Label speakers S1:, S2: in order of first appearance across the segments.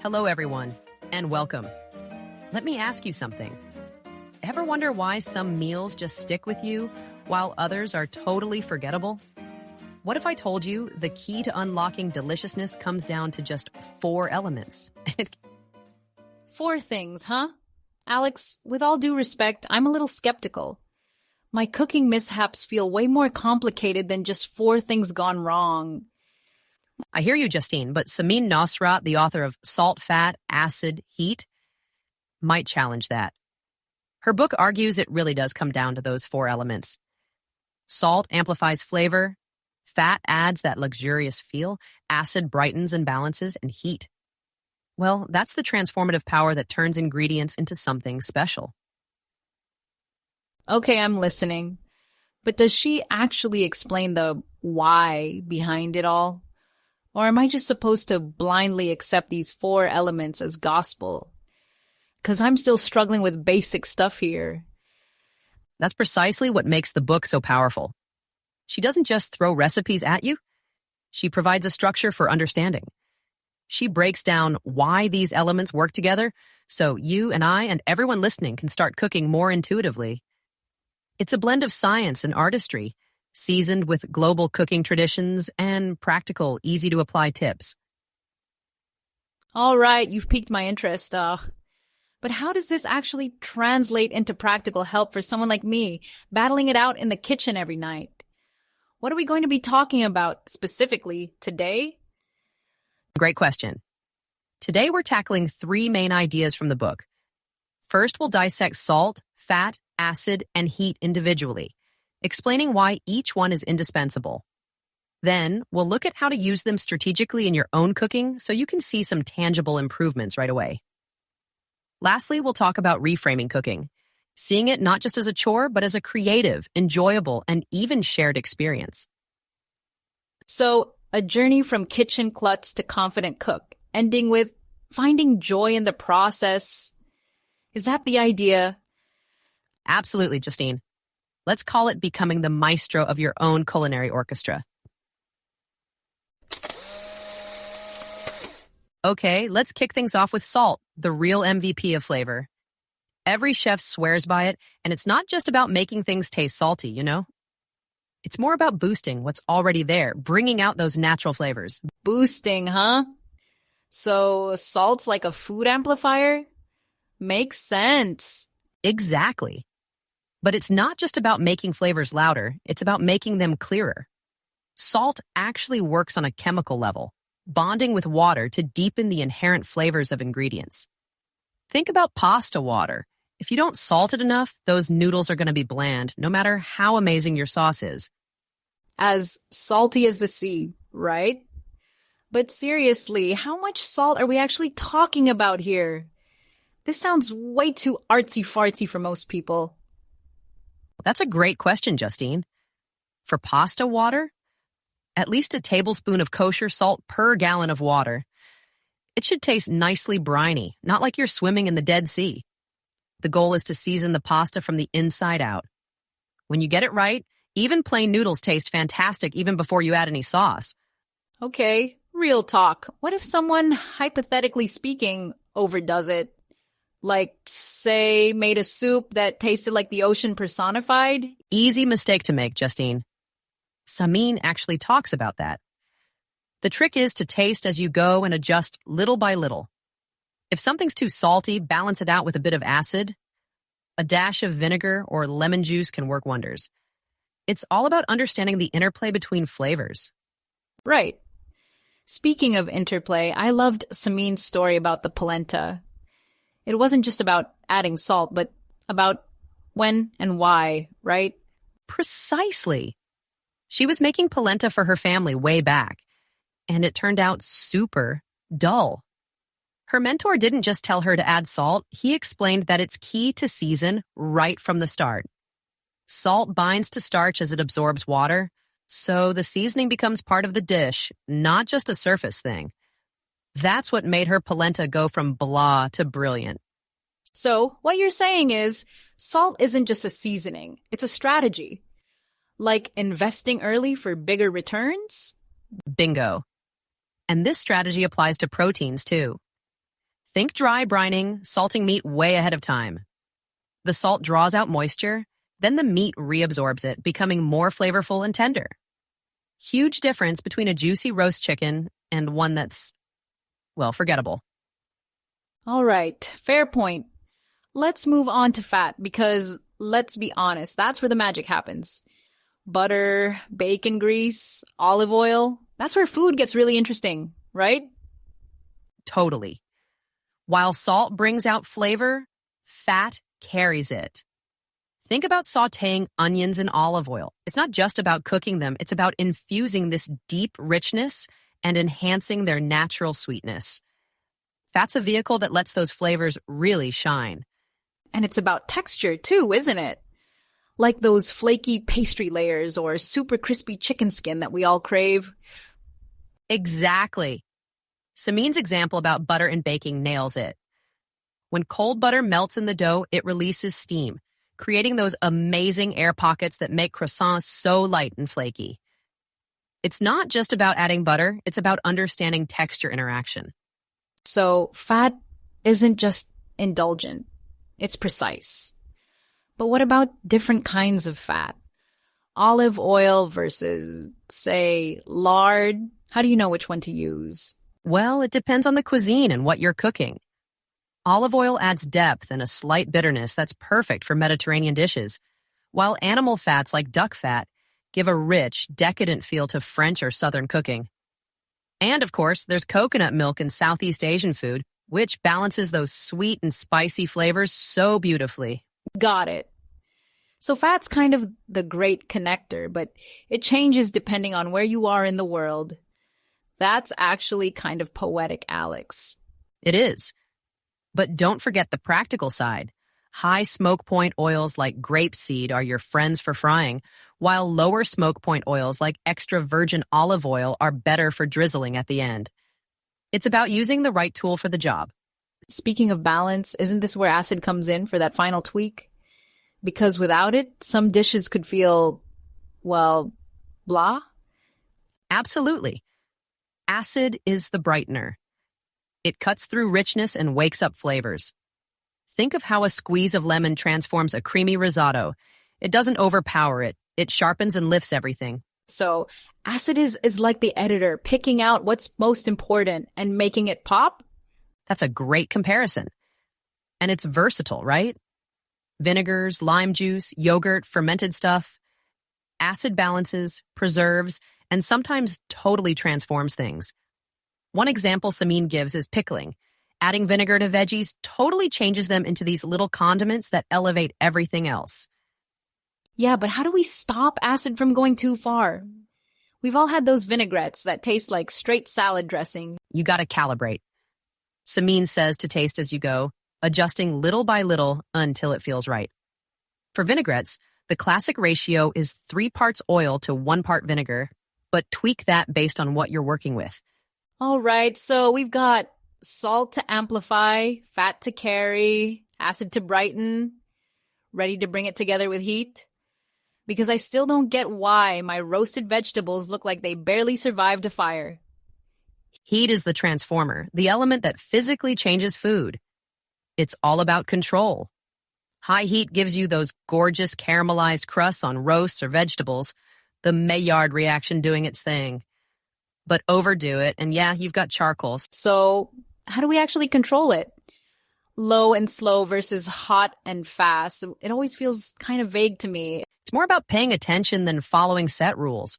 S1: Hello, everyone, and welcome. Let me ask you something. Ever wonder why some meals just stick with you while others are totally forgettable? What if I told you the key to unlocking deliciousness comes down to just 4 elements?
S2: 4 things, huh? Alex, with all due respect, I'm a little skeptical. My cooking mishaps feel way more complicated than just 4 things gone wrong.
S1: I hear you, Justine, but Samin Nosrat, the author of Salt, Fat, Acid, Heat, might challenge that. Her book argues it really does come down to those 4 elements. Salt amplifies flavor, fat adds that luxurious feel, acid brightens and balances, and heat. Well, that's the transformative power that turns ingredients into something special.
S2: Okay, I'm listening. But does she actually explain the why behind it all? Or am I just supposed to blindly accept these 4 elements as gospel? Because I'm still struggling with basic stuff here.
S1: That's precisely what makes the book so powerful. She doesn't just throw recipes at you. She provides a structure for understanding. She breaks down why these elements work together so you and I and everyone listening can start cooking more intuitively. It's a blend of science and artistry, seasoned with global cooking traditions and practical, easy-to-apply tips.
S2: All right, you've piqued my interest. But how does this actually translate into practical help for someone like me, battling it out in the kitchen every night? What are we going to be talking about specifically today?
S1: Great question. Today we're tackling 3 main ideas from the book. First, we'll dissect salt, fat, acid, and heat individually, explaining why each one is indispensable. Then, we'll look at how to use them strategically in your own cooking so you can see some tangible improvements right away. Lastly, we'll talk about reframing cooking, seeing it not just as a chore, but as a creative, enjoyable, and even shared experience.
S2: So, a journey from kitchen klutz to confident cook, ending with finding joy in the process. Is that the idea?
S1: Absolutely, Justine. Let's call it becoming the maestro of your own culinary orchestra. Okay, let's kick things off with salt, the real MVP of flavor. Every chef swears by it, and it's not just about making things taste salty, you know? It's more about boosting what's already there, bringing out those natural flavors.
S2: Boosting, huh? So, salt's like a food amplifier? Makes sense.
S1: Exactly. But it's not just about making flavors louder, it's about making them clearer. Salt actually works on a chemical level, bonding with water to deepen the inherent flavors of ingredients. Think about pasta water. If you don't salt it enough, those noodles are going to be bland, no matter how amazing your sauce is.
S2: As salty as the sea, right? But seriously, how much salt are we actually talking about here? This sounds way too artsy-fartsy for most people.
S1: That's a great question, Justine. For pasta water, at least a tablespoon of kosher salt per gallon of water. It should taste nicely briny, not like you're swimming in the Dead Sea. The goal is to season the pasta from the inside out. When you get it right, even plain noodles taste fantastic even before you add any sauce.
S2: Okay, real talk. What if someone, hypothetically speaking, overdoes it? Like, say, made a soup that tasted like the ocean personified?
S1: Easy mistake to make, Justine. Samin actually talks about that. The trick is to taste as you go and adjust little by little. If something's too salty, balance it out with a bit of acid. A dash of vinegar or lemon juice can work wonders. It's all about understanding the interplay between flavors.
S2: Right. Speaking of interplay, I loved Samin's story about the polenta. It wasn't just about adding salt, but about when and why, right?
S1: Precisely. She was making polenta for her family way back, and it turned out super dull. Her mentor didn't just tell her to add salt, he explained that it's key to season right from the start. Salt binds to starch as it absorbs water, so the seasoning becomes part of the dish, not just a surface thing. That's what made her polenta go from blah to brilliant.
S2: So, what you're saying is, salt isn't just a seasoning, it's a strategy. Like investing early for bigger returns?
S1: Bingo. And this strategy applies to proteins too. Think dry brining, salting meat way ahead of time. The salt draws out moisture, then the meat reabsorbs it, becoming more flavorful and tender. Huge difference between a juicy roast chicken and one that's, well, forgettable.
S2: All right, fair point. Let's move on to fat because, let's be honest, that's where the magic happens. Butter, bacon grease, olive oil, that's where food gets really interesting, right?
S1: Totally. While salt brings out flavor, fat carries it. Think about sautéing onions in olive oil. It's not just about cooking them, it's about infusing this deep richness and enhancing their natural sweetness. Fat's a vehicle that lets those flavors really shine.
S2: And it's about texture too, isn't it? Like those flaky pastry layers or super crispy chicken skin that we all crave.
S1: Exactly. Samin's example about butter and baking nails it. When cold butter melts in the dough, it releases steam, creating those amazing air pockets that make croissants so light and flaky. It's not just about adding butter, it's about understanding texture interaction.
S2: So fat isn't just indulgent, it's precise. But what about different kinds of fat? Olive oil versus, say, lard? How do you know which one to use?
S1: Well, it depends on the cuisine and what you're cooking. Olive oil adds depth and a slight bitterness that's perfect for Mediterranean dishes, while animal fats like duck fat give a rich, decadent feel to French or Southern cooking. And of course, there's coconut milk in Southeast Asian food, which balances those sweet and spicy flavors so beautifully.
S2: Got it. So fat's kind of the great connector, but it changes depending on where you are in the world. That's actually kind of poetic, Alex.
S1: It is. But don't forget the practical side. High smoke point oils like grapeseed are your friends for frying, while lower smoke point oils like extra virgin olive oil are better for drizzling at the end. It's about using the right tool for the job.
S2: Speaking of balance, isn't this where acid comes in for that final tweak? Because without it, some dishes could feel, well, blah?
S1: Absolutely. Acid is the brightener. It cuts through richness and wakes up flavors. Think of how a squeeze of lemon transforms a creamy risotto. It doesn't overpower it. It sharpens and lifts everything.
S2: So acid is like the editor, picking out what's most important and making it pop?
S1: That's a great comparison. And it's versatile, right? Vinegars, lime juice, yogurt, fermented stuff. Acid balances, preserves, and sometimes totally transforms things. One example Samin gives is pickling. Adding vinegar to veggies totally changes them into these little condiments that elevate everything else.
S2: Yeah, but how do we stop acid from going too far? We've all had those vinaigrettes that taste like straight salad dressing.
S1: You gotta calibrate. Samin says to taste as you go, adjusting little by little until it feels right. For vinaigrettes, the classic ratio is 3 parts oil to 1 part vinegar, but tweak that based on what you're working with.
S2: All right, so we've got salt to amplify, fat to carry, acid to brighten, ready to bring it together with heat. Because I still don't get why my roasted vegetables look like they barely survived a fire.
S1: Heat is the transformer, the element that physically changes food. It's all about control. High heat gives you those gorgeous caramelized crusts on roasts or vegetables, the Maillard reaction doing its thing. But overdo it, and yeah, you've got charcoal.
S2: So how do we actually control it? Low and slow versus hot and fast. It always feels kind of vague to me.
S1: It's more about paying attention than following set rules.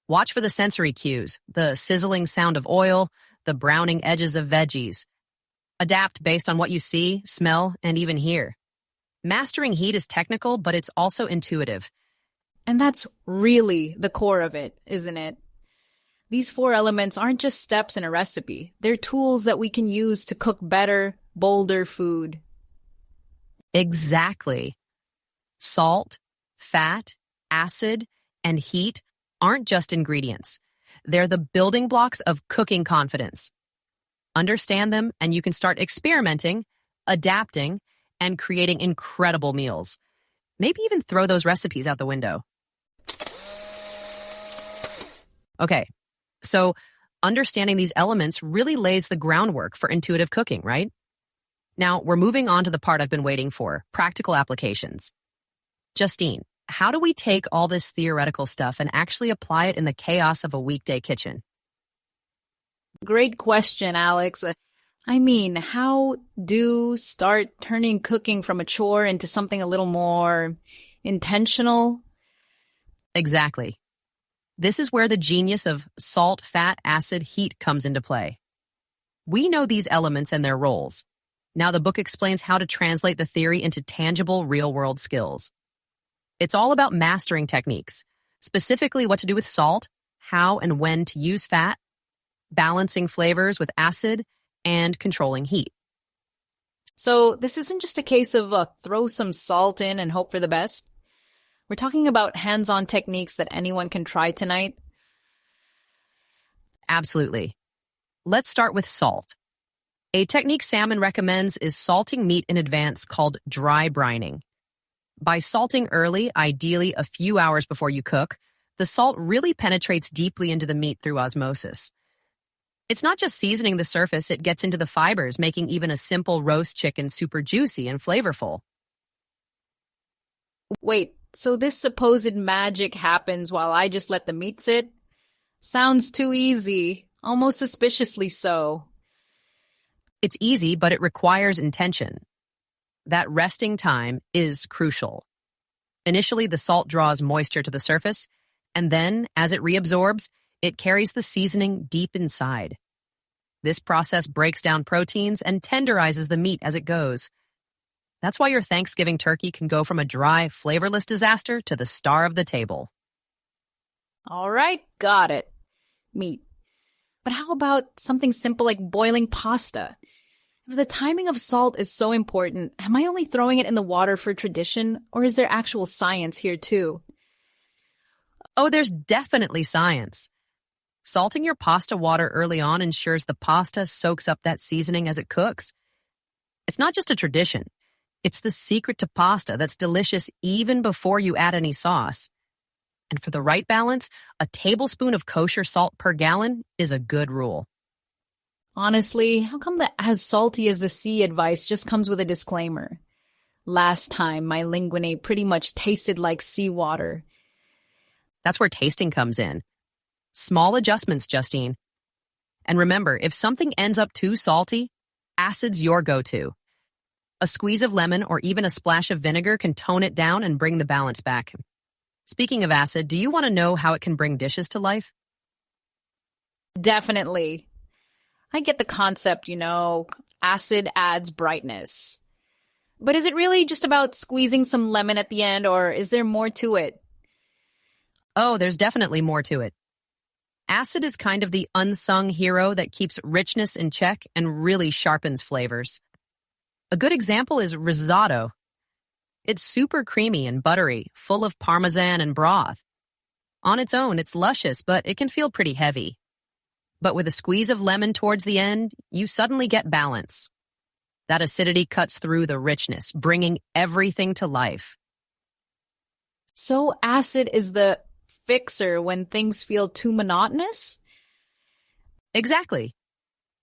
S1: Watch for the sensory cues, the sizzling sound of oil, the browning edges of veggies. Adapt based on what you see, smell, and even hear. Mastering heat is technical, but it's also intuitive.
S2: And that's really the core of it, isn't it? These 4 elements aren't just steps in a recipe. They're tools that we can use to cook better, bolder food.
S1: Exactly. Salt, fat, acid, and heat aren't just ingredients. They're the building blocks of cooking confidence. Understand them, and you can start experimenting, adapting, and creating incredible meals. Maybe even throw those recipes out the window. Okay, so Understanding these elements really lays the groundwork for intuitive cooking, right? Now, we're moving on to the part I've been waiting for, practical applications. Justine, how do we take all this theoretical stuff and actually apply it in the chaos of a weekday kitchen?
S2: Great question, Alex. How do start turning cooking from a chore into something a little more intentional?
S1: Exactly. This is where the genius of salt, fat, acid, heat comes into play. We know these elements and their roles. Now the book explains how to translate the theory into tangible, real-world skills. It's all about mastering techniques, specifically what to do with salt, how and when to use fat, balancing flavors with acid, and controlling heat.
S2: So this isn't just a case of throw some salt in and hope for the best. We're talking about hands-on techniques that anyone can try tonight.
S1: Absolutely. Let's start with salt. A technique Samin recommends is salting meat in advance called dry brining. By salting early, ideally a few hours before you cook, the salt really penetrates deeply into the meat through osmosis. It's not just seasoning the surface, it gets into the fibers, making even a simple roast chicken super juicy and flavorful.
S2: Wait, so this supposed magic happens while I just let the meat sit? Sounds too easy, almost suspiciously so.
S1: It's easy, but it requires intention. That resting time is crucial. Initially, the salt draws moisture to the surface, and then, as it reabsorbs, it carries the seasoning deep inside. This process breaks down proteins and tenderizes the meat as it goes. That's why your Thanksgiving turkey can go from a dry, flavorless disaster to the star of the table.
S2: All right, got it. Meat. But how about something simple like boiling pasta? If the timing of salt is so important, am I only throwing it in the water for tradition, or is there actual science here too?
S1: Oh, there's definitely science. Salting your pasta water early on ensures the pasta soaks up that seasoning as it cooks. It's not just a tradition. It's the secret to pasta that's delicious even before you add any sauce. And for the right balance, a tablespoon of kosher salt per gallon is a good rule.
S2: Honestly, how come the as salty as the sea advice just comes with a disclaimer? Last time, my linguine pretty much tasted like seawater.
S1: That's where tasting comes in. Small adjustments, Justine. And remember, if something ends up too salty, acid's your go-to. A squeeze of lemon or even a splash of vinegar can tone it down and bring the balance back. Speaking of acid, do you want to know how it can bring dishes to life?
S2: Definitely. I get the concept, acid adds brightness. But is it really just about squeezing some lemon at the end, or is there more to it?
S1: Oh, there's definitely more to it. Acid is kind of the unsung hero that keeps richness in check and really sharpens flavors. A good example is risotto. It's super creamy and buttery, full of parmesan and broth. On its own, it's luscious, but it can feel pretty heavy. But with a squeeze of lemon towards the end, you suddenly get balance. That acidity cuts through the richness, bringing everything to life.
S2: So acid is the fixer when things feel too monotonous?
S1: Exactly.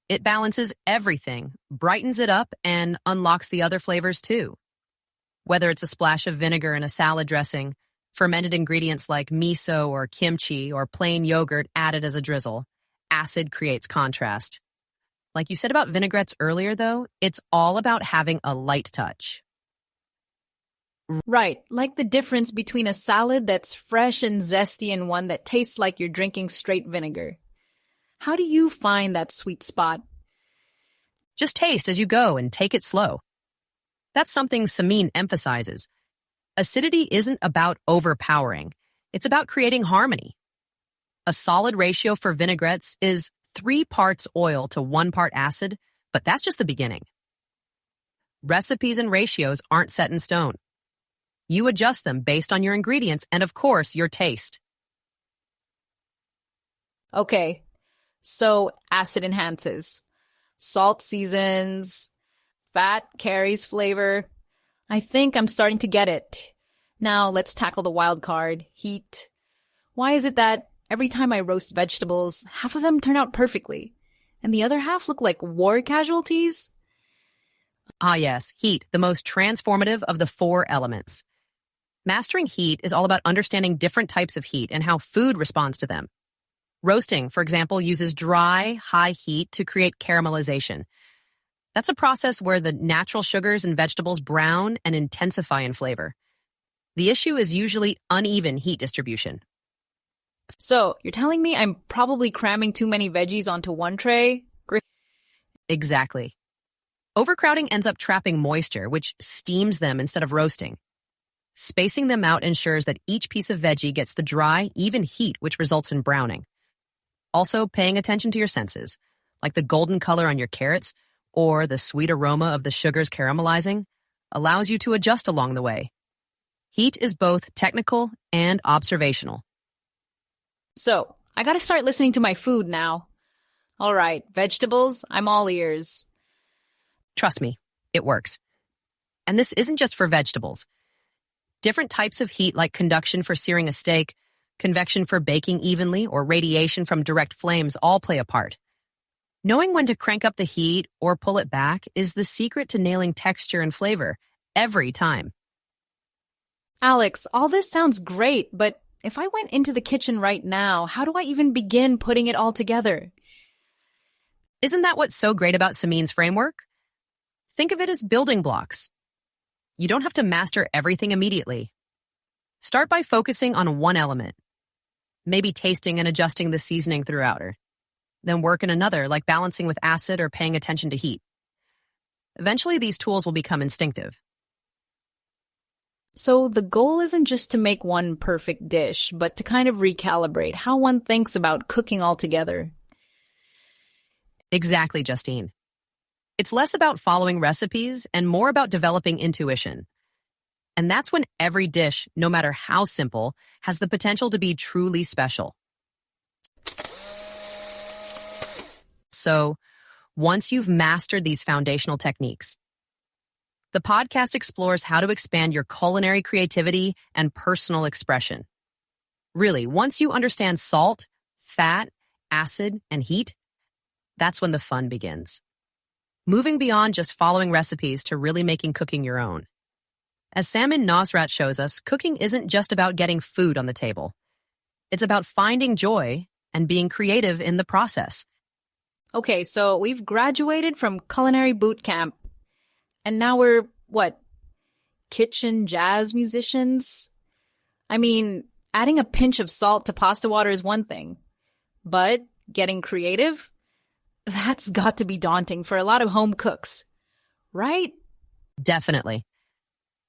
S1: It balances everything, brightens it up, and unlocks the other flavors too. Whether it's a splash of vinegar in a salad dressing, fermented ingredients like miso or kimchi, or plain yogurt added as a drizzle, acid creates contrast. Like you said about vinaigrettes earlier, though, it's all about having a light touch.
S2: Right, like the difference between a salad that's fresh and zesty and one that tastes like you're drinking straight vinegar. How do you find that sweet spot?
S1: Just taste as you go and take it slow. That's something Samin emphasizes. Acidity isn't about overpowering. It's about creating harmony. A solid ratio for vinaigrettes is 3 parts oil to 1 part acid, but that's just the beginning. Recipes and ratios aren't set in stone. You adjust them based on your ingredients and, of course, your taste.
S2: Okay, so acid enhances. Salt seasons. Fat carries flavor. I think I'm starting to get it. Now let's tackle the wild card, heat. Why is it that Every time I roast vegetables, half of them turn out perfectly, and the other half look like war casualties.
S1: Ah yes, heat, the most transformative of the four elements. Mastering heat is all about understanding different types of heat and how food responds to them. Roasting, for example, uses dry, high heat to create caramelization. That's a process where the natural sugars in vegetables brown and intensify in flavor. The issue is usually uneven heat distribution.
S2: So, you're telling me I'm probably cramming too many veggies onto one tray?
S1: Exactly. Overcrowding ends up trapping moisture, which steams them instead of roasting. Spacing them out ensures that each piece of veggie gets the dry, even heat, which results in browning. Also, paying attention to your senses, like the golden color on your carrots or the sweet aroma of the sugars caramelizing, allows you to adjust along the way. Heat is both technical and observational.
S2: So, I gotta start listening to my food now. All right, vegetables, I'm all ears.
S1: Trust me, it works. And this isn't just for vegetables. Different types of heat, like conduction for searing a steak, convection for baking evenly, or radiation from direct flames, all play a part. Knowing when to crank up the heat or pull it back is the secret to nailing texture and flavor every time.
S2: Alex, all this sounds great, but if I went into the kitchen right now, how do I even begin putting it all together?
S1: Isn't that what's so great about Samin's framework? Think of it as building blocks. You don't have to master everything immediately. Start by focusing on one element, maybe tasting and adjusting the seasoning throughout her. Then work in another, like balancing with acid or paying attention to heat. Eventually, these tools will become instinctive.
S2: So the goal isn't just to make one perfect dish, but to kind of recalibrate how one thinks about cooking altogether.
S1: Exactly, Justine. It's less about following recipes and more about developing intuition. And that's when every dish, no matter how simple, has the potential to be truly special. So, once you've mastered these foundational techniques, the podcast explores how to expand your culinary creativity and personal expression. Really, once you understand salt, fat, acid, and heat, that's when the fun begins. Moving beyond just following recipes to really making cooking your own. As Samin Nosrat shows us, cooking isn't just about getting food on the table. It's about finding joy and being creative in the process.
S2: Okay, so we've graduated from culinary boot camp, and now we're, kitchen jazz musicians? I mean, adding a pinch of salt to pasta water is one thing, but getting creative? That's got to be daunting for a lot of home cooks, right?
S1: Definitely.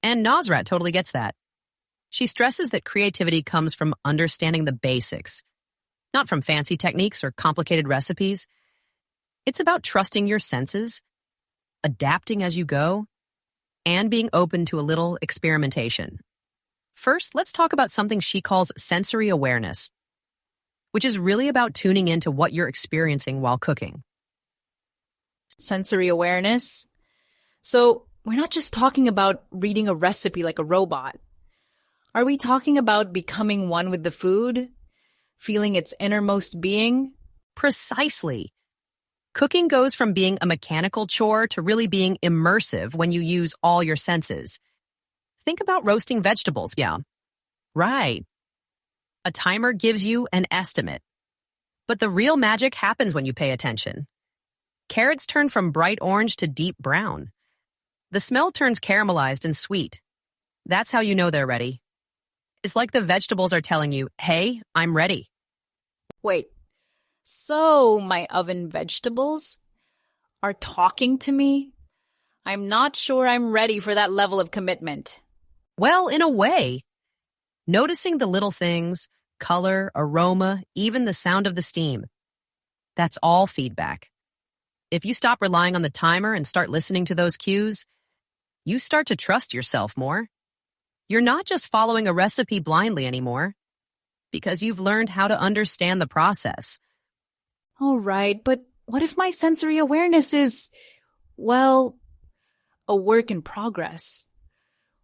S1: And Nosrat totally gets that. She stresses that creativity comes from understanding the basics, not from fancy techniques or complicated recipes. It's about trusting your senses, adapting as you go, and being open to a little experimentation. First, let's talk about something she calls sensory awareness, which is really about tuning into what you're experiencing while cooking.
S2: Sensory awareness? So, we're not just talking about reading a recipe like a robot. Are we talking about becoming one with the food? Feeling its innermost being?
S1: Precisely. Cooking goes from being a mechanical chore to really being immersive when you use all your senses. Think about roasting vegetables, yeah. Right. A timer gives you an estimate. But the real magic happens when you pay attention. Carrots turn from bright orange to deep brown. The smell turns caramelized and sweet. That's how you know they're ready. It's like the vegetables are telling you, hey, I'm ready.
S2: Wait, so my oven vegetables are talking to me? I'm not sure I'm ready for that level of commitment.
S1: Well, in a way. Noticing the little things, color, aroma, even the sound of the steam. That's all feedback. If you stop relying on the timer and start listening to those cues, you start to trust yourself more. You're not just following a recipe blindly anymore, because you've learned how to understand the process.
S2: All right, but what if my sensory awareness is, a work in progress?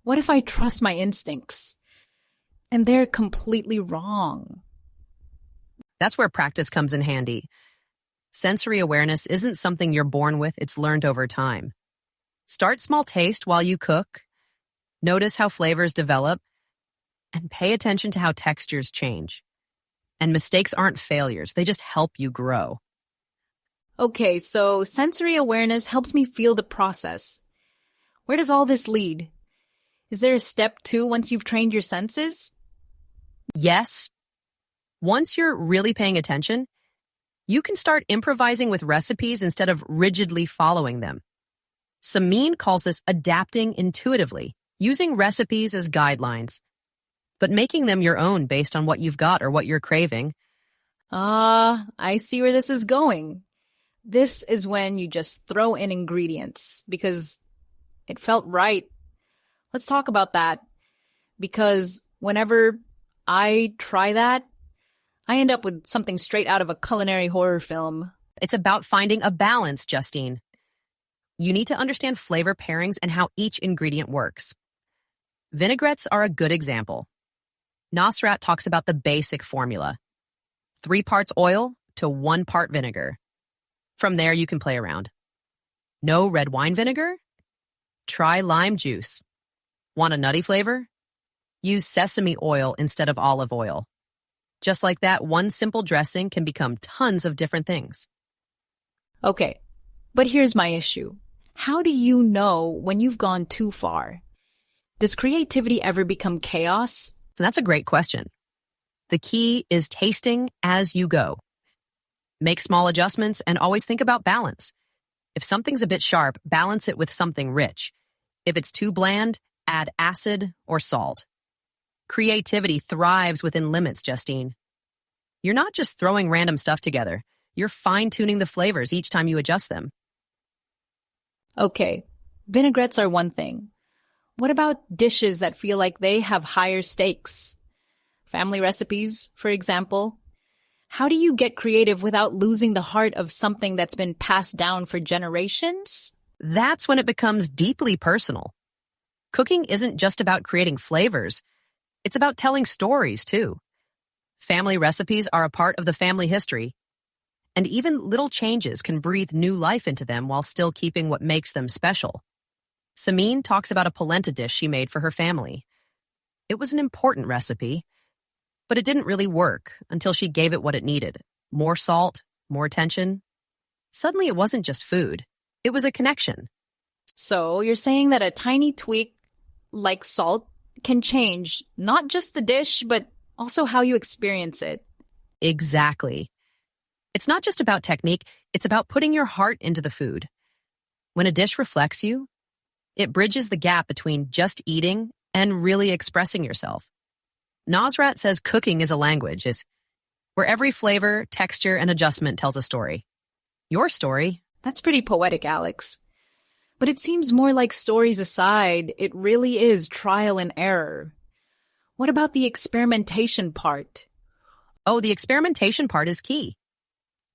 S2: What if I trust my instincts and they're completely wrong?
S1: That's where practice comes in handy. Sensory awareness isn't something you're born with, it's learned over time. Start small taste while you cook. Notice how flavors develop. And pay attention to how textures change. And mistakes aren't failures, they just help you grow.
S2: Okay, so sensory awareness helps me feel the process. Where does all this lead? Is there a step 2 once you've trained your senses?
S1: Yes. Once you're really paying attention, you can start improvising with recipes instead of rigidly following them. Samin calls this adapting intuitively, using recipes as guidelines, but making them your own based on what you've got or what you're craving.
S2: I see where this is going. This is when you just throw in ingredients because it felt right. Let's talk about that. Because whenever I try that, I end up with something straight out of a culinary horror film.
S1: It's about finding a balance, Justine. You need to understand flavor pairings and how each ingredient works. Vinaigrettes are a good example. Nosrat talks about the basic formula: 3 parts oil to 1 part vinegar. From there, you can play around. No red wine vinegar? Try lime juice. Want a nutty flavor? Use sesame oil instead of olive oil. Just like that, one simple dressing can become tons of different things.
S2: Okay, but here's my issue. How do you know when you've gone too far? Does creativity ever become chaos?
S1: That's a great question. The key is tasting as you go. Make small adjustments and always think about balance. If something's a bit sharp, balance it with something rich. If it's too bland, add acid or salt. Creativity thrives within limits, Justine. You're not just throwing random stuff together. You're fine-tuning the flavors each time you adjust them.
S2: Okay, vinaigrettes are one thing. What about dishes that feel like they have higher stakes? Family recipes, for example. How do you get creative without losing the heart of something that's been passed down for generations?
S1: That's when it becomes deeply personal. Cooking isn't just about creating flavors. It's about telling stories, too. Family recipes are a part of the family history, and even little changes can breathe new life into them while still keeping what makes them special. Samin talks about a polenta dish she made for her family. It was an important recipe, but it didn't really work until she gave it what it needed. More salt, more attention. Suddenly it wasn't just food. It was a connection.
S2: So you're saying that a tiny tweak, like salt, can change not just the dish, but also how you experience it.
S1: Exactly. It's not just about technique, it's about putting your heart into the food. When a dish reflects you, it bridges the gap between just eating and really expressing yourself. Nosrat says cooking is a language, is where every flavor, texture, and adjustment tells a story. Your story.
S2: That's pretty poetic, Alex. But it seems more like stories aside, it really is trial and error. What about the experimentation part?
S1: Oh, the experimentation part is key.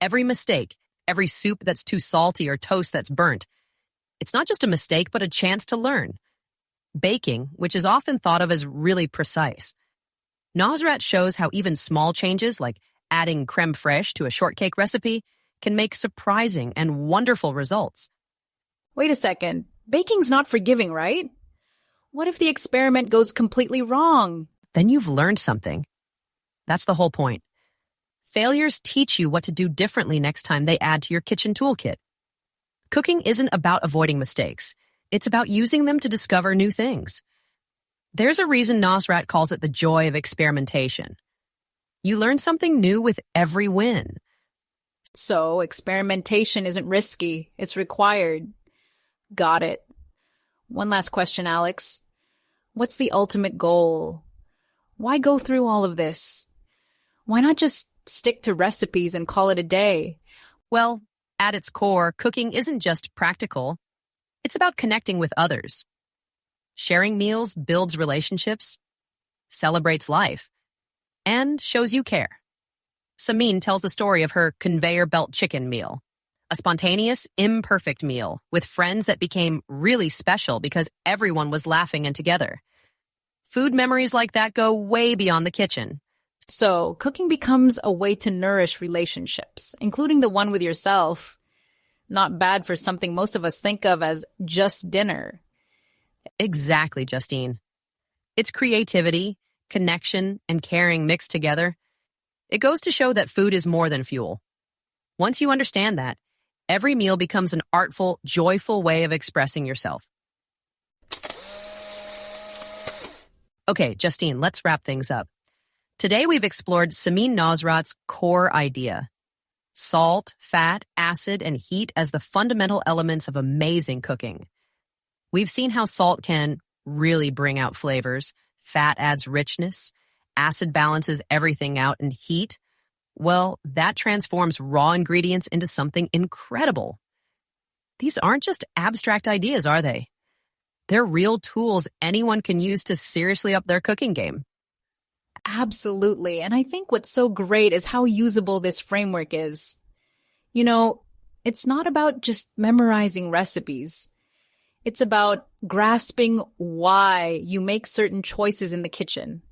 S1: Every mistake, every soup that's too salty or toast that's burnt, it's not just a mistake, but a chance to learn. Baking, which is often thought of as really precise. Nosrat shows how even small changes, like adding creme fraiche to a shortcake recipe, can make surprising and wonderful results.
S2: Wait a second. Baking's not forgiving, right? What if the experiment goes completely wrong?
S1: Then you've learned something. That's the whole point. Failures teach you what to do differently next time they add to your kitchen toolkit. Cooking isn't about avoiding mistakes. It's about using them to discover new things. There's a reason Nosrat calls it the joy of experimentation. You learn something new with every win.
S2: So experimentation isn't risky. It's required. Got it. One last question, Alex. What's the ultimate goal? Why go through all of this? Why not just stick to recipes and call it a day?
S1: Well, at its core, cooking isn't just practical. It's about connecting with others. Sharing meals builds relationships, celebrates life, and shows you care. Samin tells the story of her conveyor belt chicken meal, a spontaneous, imperfect meal with friends that became really special because everyone was laughing and together. Food memories like that go way beyond the kitchen.
S2: So, cooking becomes a way to nourish relationships, including the one with yourself. Not bad for something most of us think of as just dinner.
S1: Exactly, Justine. It's creativity, connection, and caring mixed together. It goes to show that food is more than fuel. Once you understand that, every meal becomes an artful, joyful way of expressing yourself. Okay, Justine, let's wrap things up. Today we've explored Samin Nosrat's core idea: salt, fat, acid, and heat as the fundamental elements of amazing cooking. We've seen how salt can really bring out flavors, fat adds richness, acid balances everything out, and heat, well, that transforms raw ingredients into something incredible. These aren't just abstract ideas, are they? They're real tools anyone can use to seriously up their cooking game.
S2: Absolutely. And I think what's so great is how usable this framework is. You know, it's not about just memorizing recipes. It's about grasping why you make certain choices in the kitchen,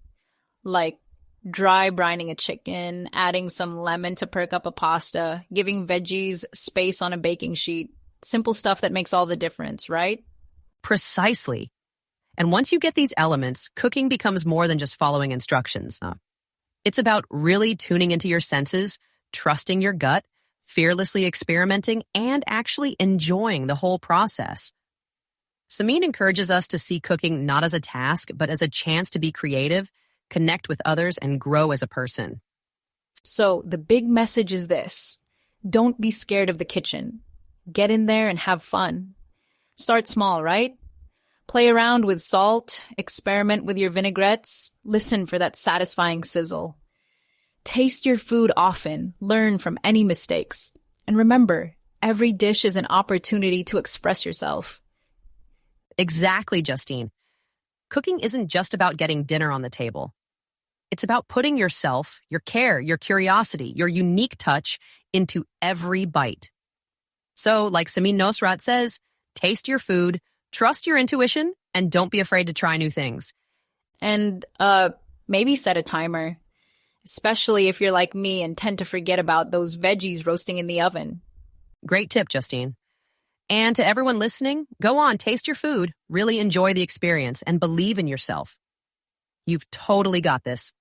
S2: like dry brining a chicken, adding some lemon to perk up a pasta, giving veggies space on a baking sheet. Simple stuff that makes all the difference, right?
S1: Precisely. And once you get these elements, cooking becomes more than just following instructions. It's about really tuning into your senses, trusting your gut, fearlessly experimenting, and actually enjoying the whole process. Samin encourages us to see cooking not as a task, but as a chance to be creative, connect with others, and grow as a person.
S2: So the big message is this: don't be scared of the kitchen. Get in there and have fun. Start small, right? Play around with salt, experiment with your vinaigrettes, listen for that satisfying sizzle. Taste your food often, learn from any mistakes. And remember, every dish is an opportunity to express yourself.
S1: Exactly, Justine. Cooking isn't just about getting dinner on the table. It's about putting yourself, your care, your curiosity, your unique touch into every bite. So, like Samin Nosrat says, taste your food, trust your intuition, and don't be afraid to try new things.
S2: And maybe set a timer, especially if you're like me and tend to forget about those veggies roasting in the oven.
S1: Great tip, Justine. And to everyone listening, go on, taste your food, really enjoy the experience, and believe in yourself. You've totally got this.